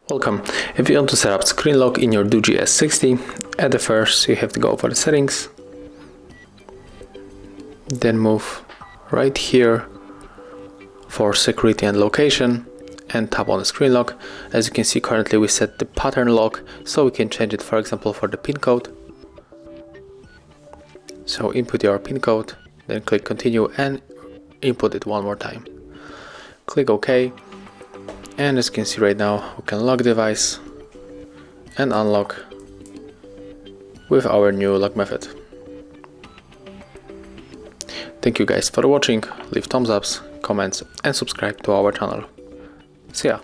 Welcome. If you want to set up screen lock in your DOOGEE S60, at the first you have to go for the settings, then move right here for security and location and tap on the screen lock. As you can see, currently we set the pattern lock, so we can change it, for example, for the pin code. So input your pin code, then click continue and input it one more time. Click OK. And as you can see right now, we can lock the device and unlock with our new lock method. Thank you guys for watching. Leave thumbs ups, comments and subscribe to our channel. See ya!